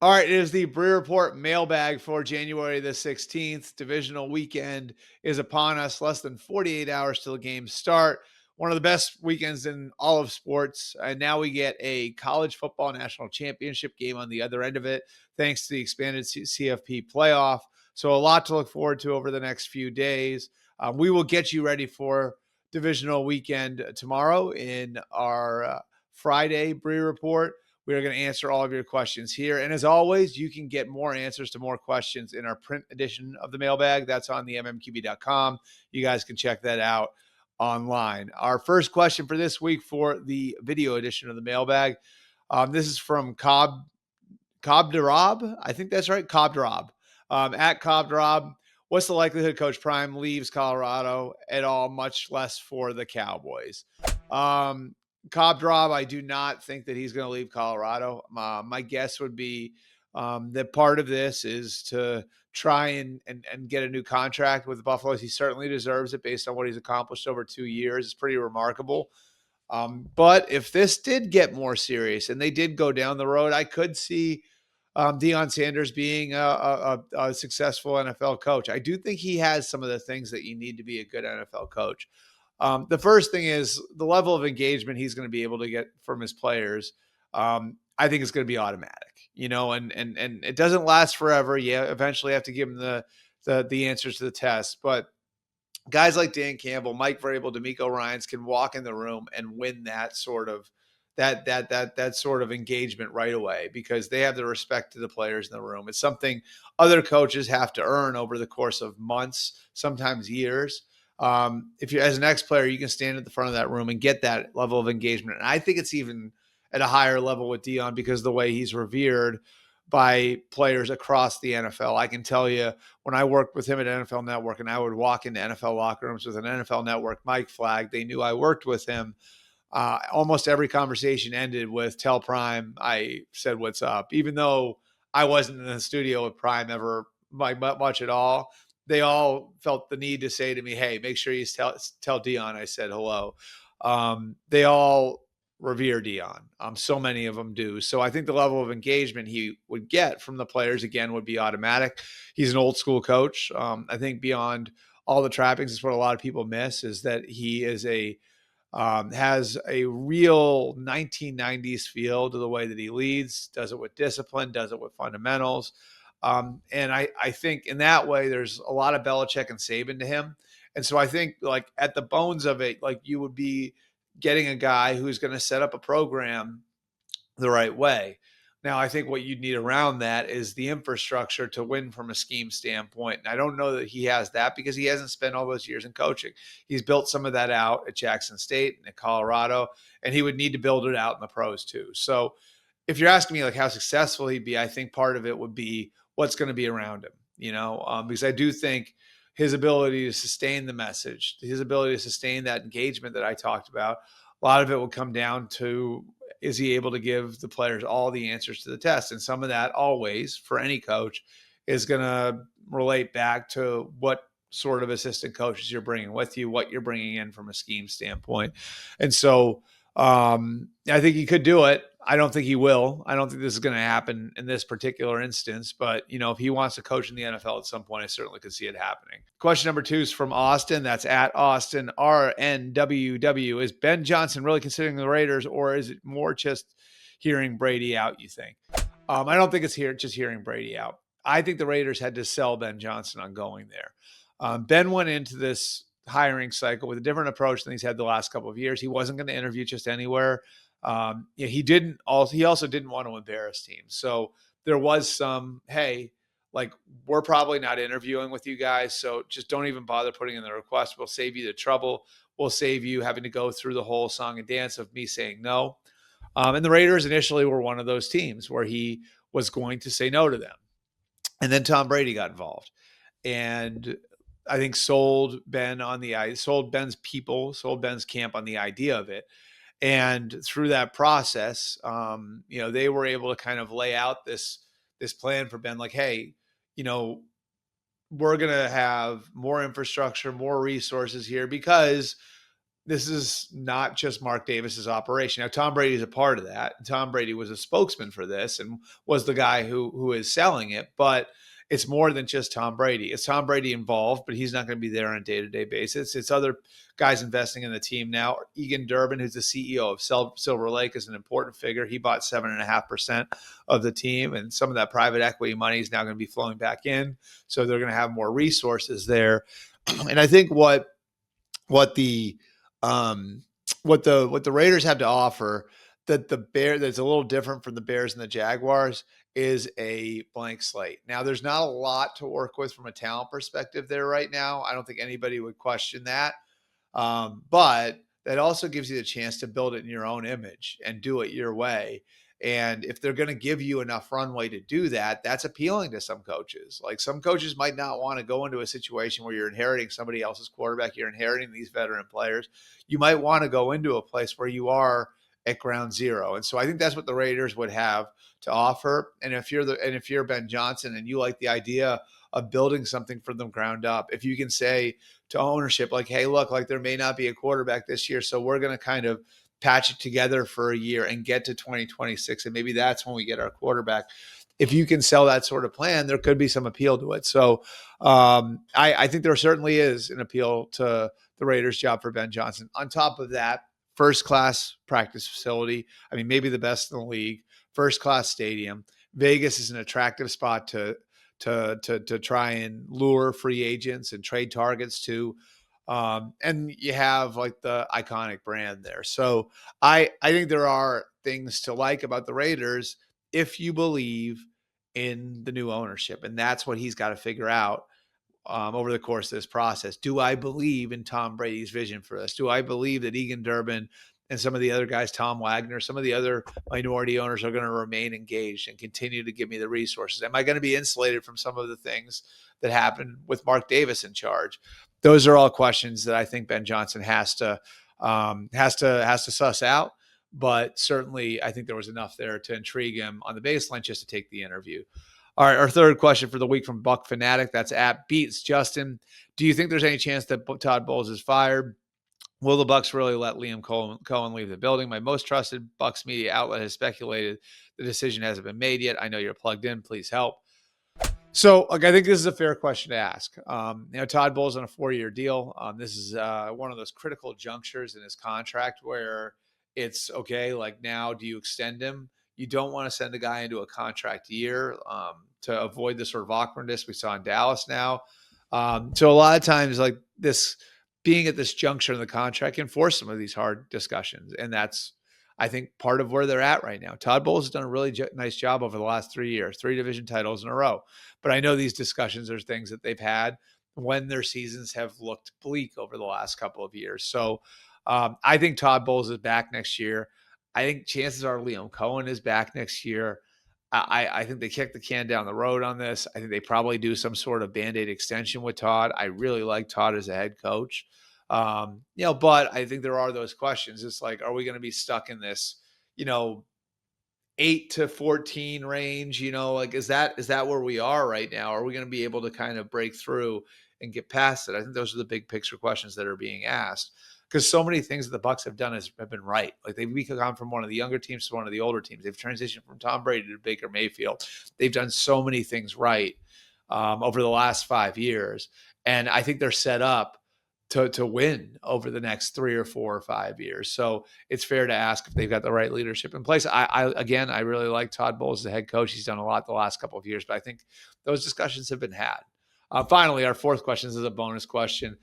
All right, it is the Brew Report mailbag for January the 16th. Divisional weekend is upon us, less than 48 hours till the games start. One of the best weekends in all of sports. And now we get a college football national championship game on the other end of it, thanks to the expanded CFP playoff. So, a lot to look forward to over the next few days. We will get you ready for divisional weekend tomorrow in our Friday Brew Report. We are going to answer all of your questions here. And as always, you can get more answers to more questions in our print edition of the mailbag. That's on the mmqb.com. You guys can check that out online. Our first question for this week for the video edition of the mailbag. This is from Cobb Darab. I think that's right. Cobb Darab. At Cobb Darab. What's the likelihood Coach Prime leaves Colorado at all, much less for the Cowboys? Cobb Drab, I do not think that he's going to leave Colorado. My guess would be that part of this is to try and get a new contract with the Buffaloes. He certainly deserves it based on what he's accomplished over 2 years. It's pretty remarkable. But if this did get more serious and they did go down the road, I could see Deion Sanders being a successful NFL coach. I do think he has some of the things that you need to be a good NFL coach. The first thing is the level of engagement he's going to be able to get from his players. I think it's going to be automatic, and it doesn't last forever. Yeah, eventually have to give him the answers to the test, but guys like Dan Campbell, Mike Vrabel, DeMeco Ryans can walk in the room and win that sort of engagement right away because they have the respect to the players in the room. It's something other coaches have to earn over the course of months, sometimes years. If you're as an ex-player, you can stand at the front of that room and get that level of engagement. And I think it's even at a higher level with Deion because of the way he's revered by players across the NFL. I can tell you when I worked with him at NFL Network and I would walk into NFL locker rooms with an NFL Network mic flag, they knew I worked with him. Almost every conversation ended with "Tell Prime I said what's up," even though I wasn't in the studio with Prime ever much at all. They all felt the need to say to me, "Hey, make sure you tell Deion I said hello." They all revere Deion. So many of them do. So I think the level of engagement he would get from the players again would be automatic. He's an old school coach. I think beyond all the trappings is what a lot of people miss is that he is has a real 1990s feel to the way that he leads, does it with discipline, does it with fundamentals. And I think in that way, there's a lot of Belichick and Saban to him. And so I think like at the bones of it, like you would be getting a guy who's going to set up a program the right way. Now, I think what you need around that is the infrastructure to win from a scheme standpoint. And I don't know that he has that because he hasn't spent all those years in coaching. He's built some of that out at Jackson State and at Colorado, and he would need to build it out in the pros too. So if you're asking me like how successful he'd be, I think part of it would be what's going to be around him, because I do think his ability to sustain the message, his ability to sustain that engagement that I talked about, a lot of it will come down to is he able to give the players all the answers to the test? And some of that always for any coach is going to relate back to what sort of assistant coaches you're bringing with you, what you're bringing in from a scheme standpoint. And so I think he could do it. I don't think he will. I don't think this is going to happen in this particular instance. But, if he wants to coach in the NFL at some point, I certainly could see it happening. Question number 2 is from Austin. That's at Austin RNWW. Is Ben Johnson really considering the Raiders, or is it more just hearing Brady out, you think? I don't think it's just hearing Brady out. I think the Raiders had to sell Ben Johnson on going there. Ben went into this hiring cycle with a different approach than he's had the last couple of years. He wasn't going to interview just anywhere. He also didn't want to embarrass teams. So there was some, hey, like we're probably not interviewing with you guys, so just don't even bother putting in the request. We'll save you the trouble. We'll save you having to go through the whole song and dance of me saying no. And the Raiders initially were one of those teams where he was going to say no to them. And then Tom Brady got involved. And I think sold Ben's camp on the idea of it. And through that process, they were able to kind of lay out this plan for Ben, like, hey, we're going to have more infrastructure, more resources here because this is not just Mark Davis's operation. Now, Tom Brady is a part of that. Tom Brady was a spokesman for this and was the guy who is selling it. But it's more than just Tom Brady. It's Tom Brady involved, but he's not going to be there on a day-to-day basis. It's other guys investing in the team now. Egan Durbin, who's the CEO of Silver Lake, is an important figure. He bought 7.5% of the team, and some of that private equity money is now going to be flowing back in. So they're going to have more resources there. And I think what the Raiders have to offer that the Bear that's a little different from the Bears and the Jaguars is a blank slate. Now, there's not a lot to work with from a talent perspective there right now. I don't think anybody would question that. But that also gives you the chance to build it in your own image and do it your way. And if they're going to give you enough runway to do that, that's appealing to some coaches. Like, some coaches might not want to go into a situation where you're inheriting somebody else's quarterback. You're inheriting these veteran players. You might want to go into a place where you are at ground zero. And so I think that's what the Raiders would have to offer. And if you're Ben Johnson and you like the idea of building something from the ground up, if you can say to ownership, like, hey, look, like, there may not be a quarterback this year, so we're going to kind of patch it together for a year and get to 2026. And maybe that's when we get our quarterback. If you can sell that sort of plan, there could be some appeal to it. So I think there certainly is an appeal to the Raiders' job for Ben Johnson. On top of that, first-class practice facility. I mean, maybe the best in the league. First-class stadium. Vegas is an attractive spot to try and lure free agents and trade targets to. And you have like the iconic brand there. So I think there are things to like about the Raiders if you believe in the new ownership. And that's what he's got to figure out over the course of this process. Do I believe in Tom Brady's vision for this? Do I believe that Egan Durbin and some of the other guys, Tom Wagner, some of the other minority owners, are going to remain engaged and continue to give me the resources? Am I going to be insulated from some of the things that happened with Mark Davis in charge? Those are all questions that I think Ben Johnson has to suss out. But certainly, I think there was enough there to intrigue him on the baseline just to take the interview. All right, our third question for the week from Buck Fanatic. That's at Beats Justin. Do you think there's any chance that Todd Bowles is fired? Will the Bucs really let Liam Cohen leave the building? My most trusted Bucs media outlet has speculated the decision hasn't been made yet. I know you're plugged in. Please help. So, I think this is a fair question to ask. Todd Bowles on a 4-year deal. This is one of those critical junctures in his contract where it's okay. Like, now, do you extend him? You don't want to send a guy into a contract year to avoid the sort of awkwardness we saw in Dallas now. So a lot of times, like, this being at this juncture in the contract can force some of these hard discussions. And that's, I think, part of where they're at right now. Todd Bowles has done a really nice job over the last 3 years, 3 division titles in a row. But I know these discussions are things that they've had when their seasons have looked bleak over the last couple of years. So I think Todd Bowles is back next year. I think chances are Liam Cohen is back next year. I think they kick the can down the road on this. I think they probably do some sort of Band-Aid extension with Todd. I really like Todd as a head coach. But I think there are those questions. It's like, are we going to be stuck in this, 8 to 14 range? Like, is that where we are right now? Are we going to be able to kind of break through and get past it? I think those are the big picture questions that are being asked, because so many things that the Bucs have done have been right. Like, they've gone from one of the younger teams to one of the older teams. They've transitioned from Tom Brady to Baker Mayfield. They've done so many things right over the last 5 years. And I think they're set up to win over the next 3 or 4 or 5 years. So it's fair to ask if they've got the right leadership in place. I really like Todd Bowles as the head coach. He's done a lot the last couple of years, but I think those discussions have been had. Finally, our fourth question is a bonus question.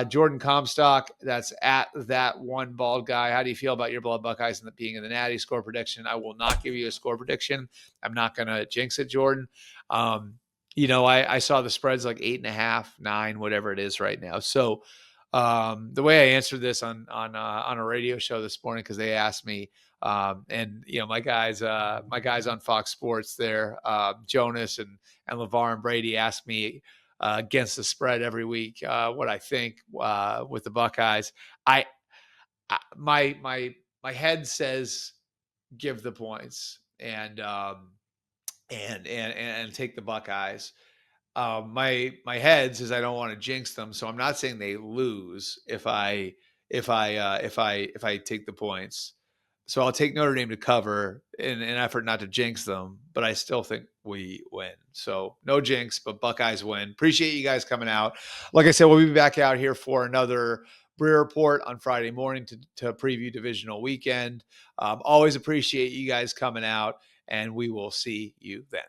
Jordan Comstock, that's at that one bald guy. How do you feel about your blood Buckeyes and being in the Natty? Score prediction? I will not give you a score prediction. I'm not going to jinx it, Jordan. I saw the spreads like 8.5, 9, whatever it is right now. So the way I answered this on a radio show this morning, because they asked me, my guys on Fox Sports there, Jonas and LeVar and Brady asked me against the spread every week what I think with the Buckeyes. My head says give the points and take the Buckeyes. My head says I don't want to jinx them, so I'm not saying they lose if I if I take the points. So I'll take Notre Dame to cover in an effort not to jinx them, but I still think we win. So no jinx, but Buckeyes win. Appreciate you guys coming out. Like I said, we'll be back out here for another Breer Report on Friday morning to preview divisional weekend. Always appreciate you guys coming out, and we will see you then.